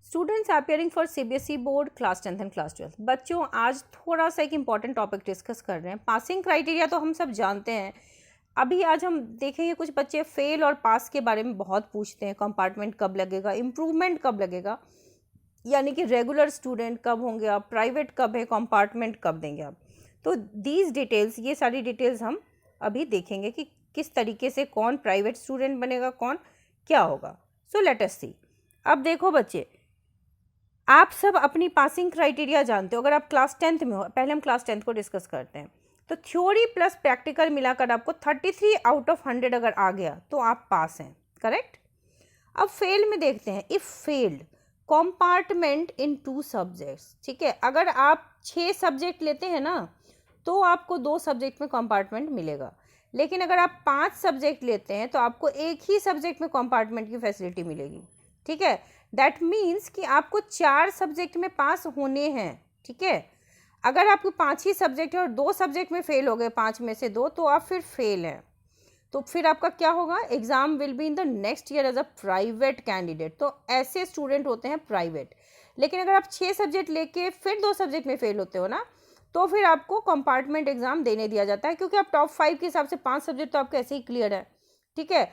Students appearing for CBSE board class 10th and class 12। बच्चों आज थोड़ा सा एक इंपॉर्टेंट टॉपिक डिस्कस कर रहे हैं। पासिंग क्राइटेरिया तो हम सब जानते हैं। अभी आज हम देखेंगे कुछ बच्चे फेल और पास के बारे में बहुत पूछते हैं। कंपार्टमेंट कब लगेगा, इम्प्रूवमेंट कब लगेगा, यानी कि रेगुलर स्टूडेंट कब होंगे आप, प्राइवेट कब है, कंपार्टमेंट कब देंगे आप। तो दीज डिटेल्स, ये सारी डिटेल्स हम अभी देखेंगे कि किस तरीके से कौन प्राइवेट स्टूडेंट बनेगा, कौन क्या होगा। सो लेट अस सी। अब देखो बच्चे, आप सब अपनी पासिंग क्राइटेरिया जानते हो। अगर आप क्लास 10th में हो, पहले हम क्लास 10th को डिस्कस करते हैं, तो थ्योरी प्लस प्रैक्टिकल मिलाकर आपको 33 आउट ऑफ 100 अगर आ गया तो आप पास हैं, करेक्ट। अब फेल में देखते हैं। If failed compartment in 2 subjects, ठीक है। अगर आप 6 सब्जेक्ट लेते हैं ना तो आपको 2 सब्जेक्ट में कंपार्टमेंट मिलेगा, लेकिन अगर आप 5 सब्जेक्ट लेते हैं तो आपको एक ही सब्जेक्ट में कंपार्टमेंट की फैसिलिटी मिलेगी, ठीक है। दैट मीन्स कि आपको 4 सब्जेक्ट में पास होने हैं, ठीक है। अगर आपको 5 ही सब्जेक्ट है और 2 सब्जेक्ट में फेल हो गए, 5 में से 2, तो आप फिर फेल हैं। तो फिर आपका क्या होगा, exam will be in the next year as a private candidate. तो ऐसे स्टूडेंट होते हैं प्राइवेट। लेकिन अगर आप 6 सब्जेक्ट लेके फिर 2 सब्जेक्ट में फेल होते हो ना, तो फिर आपको कंपार्टमेंट एग्जाम देने दिया जाता है, क्योंकि आप टॉप 5 के हिसाब से 5 सब्जेक्ट तो आपके ऐसे ही क्लियर है, ठीक है।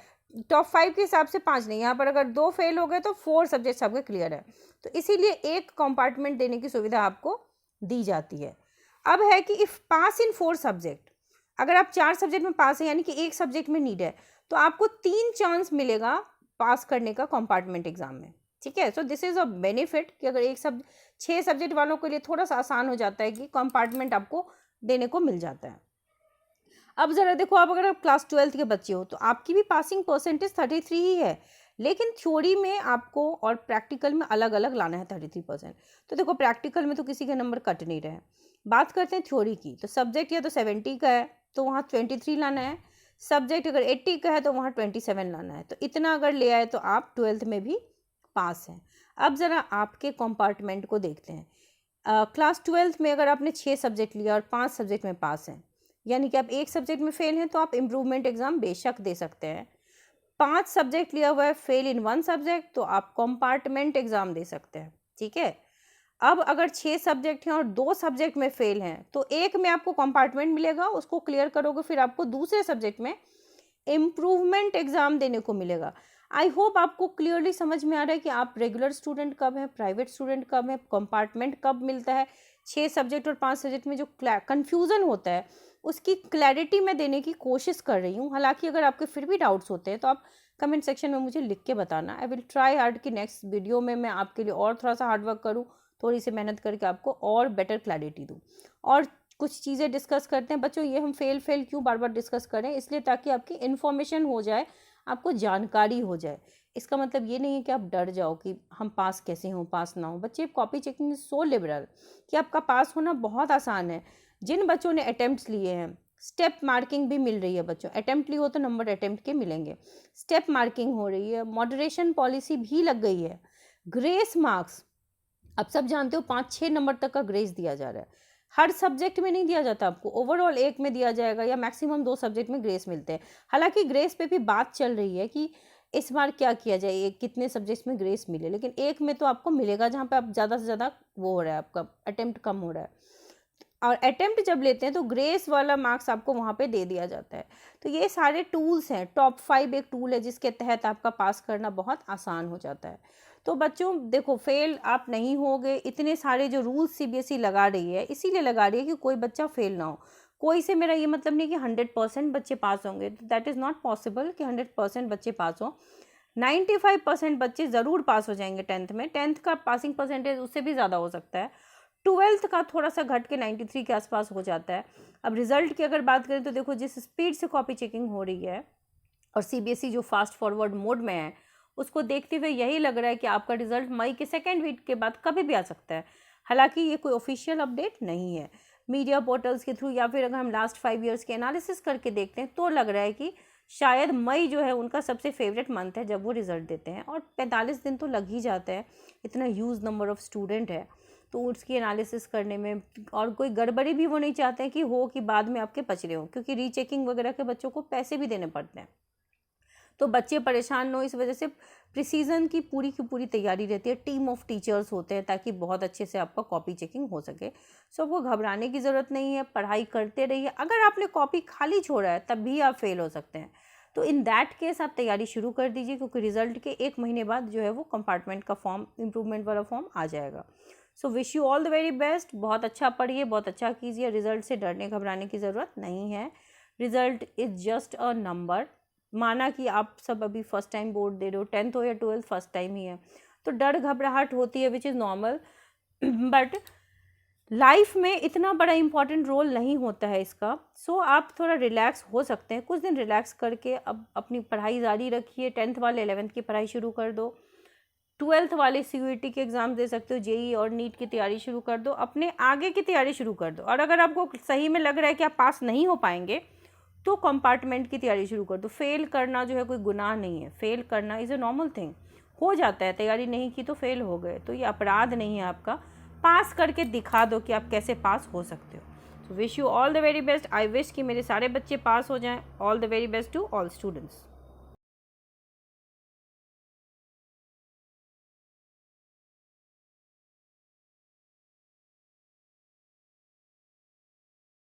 टॉप 5 के हिसाब से 5 नहीं, यहाँ पर अगर 2 फेल हो गए तो 4 सब्जेक्ट्स आपके क्लियर है। तो इसीलिए एक कंपार्टमेंट देने की सुविधा आपको दी जाती है। अब है कि इफ पास इन 4 सब्जेक्ट, अगर आप 4 सब्जेक्ट में पास है, यानी कि एक सब्जेक्ट में नीड है, तो आपको 3 चांस मिलेगा पास करने का कंपार्टमेंट एग्जाम में, ठीक है। So this is a benefit कि अगर 6 सब्जेक्ट वालों के लिए थोड़ा सा आसान हो जाता है कि कंपार्टमेंट आपको देने को मिल जाता है। अब ज़रा देखो, आप अगर आप क्लास 12th के बच्चे हो तो आपकी भी पासिंग परसेंटेज 33 ही है, लेकिन थ्योरी में आपको और प्रैक्टिकल में अलग अलग लाना है 33%। तो देखो, प्रैक्टिकल में तो किसी के नंबर कट नहीं रहे हैं। बात करते हैं थ्योरी की, तो सब्जेक्ट या तो 70 का है तो वहाँ 23 लाना है, सब्जेक्ट अगर 80 का है तो वहाँ 27 लाना है। तो इतना अगर ले आए तो आप 12th में भी पास हैं। अब ज़रा आपके कंपार्टमेंट को देखते हैं। क्लास 12th में अगर आपने 6 सब्जेक्ट लिया और 5 सब्जेक्ट में पास हैं, यानी कि आप एक सब्जेक्ट में फेल हैं, तो आप इम्प्रूवमेंट एग्जाम बेशक दे सकते हैं। 5 सब्जेक्ट लिया हुआ है, फेल इन 1 सब्जेक्ट, तो आप कंपार्टमेंट एग्जाम दे सकते हैं, ठीक है। अब अगर 6 सब्जेक्ट हैं और 2 सब्जेक्ट में फेल हैं, तो एक में आपको कंपार्टमेंट मिलेगा, उसको क्लियर करोगे, फिर आपको दूसरे सब्जेक्ट में इम्प्रूवमेंट एग्जाम देने को मिलेगा। आई होप आपको क्लियरली समझ में आ रहा है कि आप रेगुलर स्टूडेंट कब है, प्राइवेट स्टूडेंट कब है, कंपार्टमेंट कब मिलता है। 6 सब्जेक्ट और 5 सब्जेक्ट में जो कन्फ्यूज़न होता है उसकी क्लैरिटी मैं देने की कोशिश कर रही हूँ। हालांकि अगर आपके फिर भी डाउट्स होते हैं तो आप कमेंट सेक्शन में मुझे लिख के बताना। आई विल ट्राई हार्ड कि नेक्स्ट वीडियो में मैं आपके लिए और थोड़ा सा हार्डवर्क करूँ, थोड़ी सी मेहनत करके आपको और बेटर क्लैरिटी दूँ। और कुछ चीज़ें डिस्कस करते हैं बच्चों। ये हम फेल क्यों बार बार डिस्कस करें, इसलिए ताकि आपकी इन्फॉर्मेशन हो जाए, आपको जानकारी हो जाए। इसका मतलब ये नहीं है कि आप डर जाओ कि हम पास कैसे हों, पास ना हो। बच्चे, copy checking is so liberal कि आपका पास होना बहुत आसान है। जिन बच्चों ने अटेम्प्ट्स लिए हैं, स्टेप मार्किंग भी मिल रही है बच्चों। अटेम्प्ट ली हो तो नंबर अटेम्प्ट के मिलेंगे, स्टेप मार्किंग हो रही है, मॉडरेशन पॉलिसी भी लग गई है, ग्रेस मार्क्स अब सब जानते हो 5-6 नंबर तक का ग्रेस दिया जा रहा है। हर सब्जेक्ट में नहीं दिया जाता आपको, ओवरऑल एक में दिया जाएगा या मैक्सिमम 2 सब्जेक्ट में ग्रेस मिलते हैं। हालांकि ग्रेस पे भी बात चल रही है कि इस बार क्या किया जाए, कितने सब्जेक्ट्स में ग्रेस मिले, लेकिन एक में तो आपको मिलेगा जहाँ पे आप ज़्यादा से ज़्यादा वो हो रहा है, आपका अटेम्प्ट कम हो रहा है। और अटेम्प्ट जब लेते हैं तो ग्रेस वाला मार्क्स आपको वहाँ पे दे दिया जाता है। तो ये सारे टूल्स हैं। टॉप 5 एक टूल है जिसके तहत आपका पास करना बहुत आसान हो जाता है। तो बच्चों देखो, फेल आप नहीं होगे। इतने सारे जो रूल्स सीबीएसई लगा रही है, इसीलिए लगा रही है कि कोई बच्चा फेल ना हो। कोई से मेरा ये मतलब नहीं कि 100% बच्चे पास होंगे, दैट इज़ नॉट पॉसिबल कि 100% बच्चे पास हों। 95% बच्चे ज़रूर पास हो जाएंगे 10th में। 10th का पासिंग परसेंटेज उससे भी ज़्यादा हो सकता है। 12th का थोड़ा सा घट के 93 के आसपास हो जाता है। अब रिजल्ट की अगर बात करें तो देखो, जिस स्पीड से कॉपी चेकिंग हो रही है और सीबीएसई जो फास्ट फॉरवर्ड मोड में है, उसको देखते हुए यही लग रहा है कि आपका रिजल्ट मई के 2nd वीक के बाद कभी भी आ सकता है। हालांकि ये कोई ऑफिशियल अपडेट नहीं है। मीडिया पोर्टल्स के थ्रू या फिर अगर हम लास्ट 5 ईयर्स के एनालिसिस करके देखते हैं तो लग रहा है कि शायद मई जो है उनका सबसे फेवरेट मंथ है जब वो रिजल्ट देते हैं। और 45 दिन तो लग ही जाता है, इतना ह्यूज नंबर ऑफ स्टूडेंट है, तो उसकी एनालिसिस करने में। और कोई गड़बड़ी भी वो नहीं चाहते हैं कि हो कि बाद में आपके पचड़े हो, क्योंकि रीचेकिंग वगैरह के बच्चों को पैसे भी देने पड़ते हैं। तो बच्चे परेशान न हो, इस वजह से प्रीसीजन की पूरी तैयारी रहती है, टीम ऑफ टीचर्स होते हैं ताकि बहुत अच्छे से आपका कॉपी चेकिंग हो सके। सो आपको घबराने की ज़रूरत नहीं है, पढ़ाई करते रहिए। अगर आपने कॉपी खाली छोड़ा है तब भी आप फेल हो सकते हैं, तो इन दैट केस आप तैयारी शुरू कर दीजिए, क्योंकि रिजल्ट के 1 महीने बाद जो है वो कंपार्टमेंट का फॉर्म, इम्प्रूवमेंट वाला फॉर्म आ जाएगा। सो wish you all the very best. बहुत अच्छा पढ़िए, बहुत अच्छा कीजिए। रिजल्ट से डरने घबराने की ज़रूरत नहीं है। Result is just a number. माना कि आप सब अभी फर्स्ट टाइम बोर्ड दे रहे हो, 10th हो या 12th, फर्स्ट टाइम ही है, तो डर घबराहट होती है, which is normal. But life में इतना बड़ा इंपॉर्टेंट रोल नहीं होता है इसका। सो आप थोड़ा रिलैक्स हो सकते हैं, कुछ दिन रिलैक्स करके अब अपनी पढ़ाई जारी रखिए। 10th वाले 11th की पढ़ाई शुरू कर दो, 12th वाले CUET के एग्ज़ाम दे सकते हो, JEE और नीट की तैयारी शुरू कर दो, अपने आगे की तैयारी शुरू कर दो। और अगर आपको सही में लग रहा है कि आप पास नहीं हो पाएंगे तो कंपार्टमेंट की तैयारी शुरू कर दो। फेल करना जो है कोई गुनाह नहीं है, फेल करना इज़ अ नॉर्मल थिंग, हो जाता है। तैयारी नहीं की तो फेल हो गए, तो ये अपराध नहीं है आपका। पास करके दिखा दो कि आप कैसे पास हो सकते हो। So wish you all the very best. I wish कि मेरे सारे बच्चे पास हो जाएं। All the very best to all students.